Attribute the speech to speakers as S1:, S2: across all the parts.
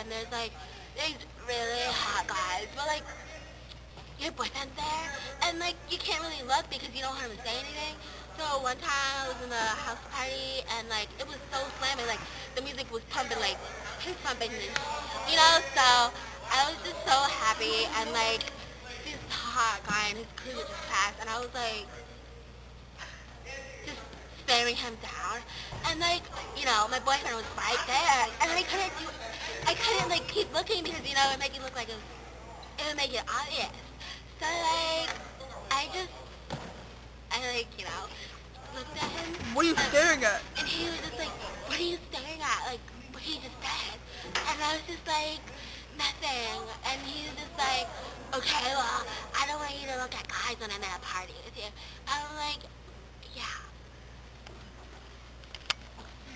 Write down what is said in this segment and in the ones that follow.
S1: and there's like these really hot guys, but like your boyfriend's there, and like you can't really look because you don't want him to say anything. So one time I was in a house party, and like it was so slamming, like the music was pumping, like his pumping, you know. So I was just so happy, and like this hot guy and his crew just passed, and I was like just staring him down, and like you know my boyfriend was right there, and I couldn't like keep looking because you know it would make it look like it would make it obvious. So like I like you know looked at him.
S2: What are you staring at?
S1: And he was just like, what are you staring at? Like what he just said. And I was just like, nothing. And he was just like, okay, well, I don't want you to look at guys when I'm at a party with you. I'm like, yeah.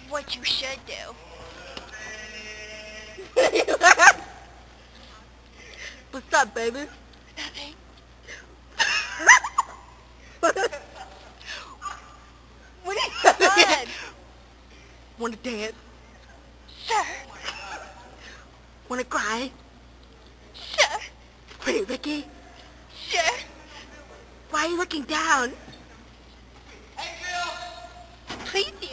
S2: What you should do. What's up, baby?
S1: Nothing.
S2: What are you doing? Wanna dance?
S1: Sure.
S2: Wanna cry?
S1: Sure.
S2: Pretty Ricky?
S1: Sure.
S2: Why are you looking down?
S1: Please, you.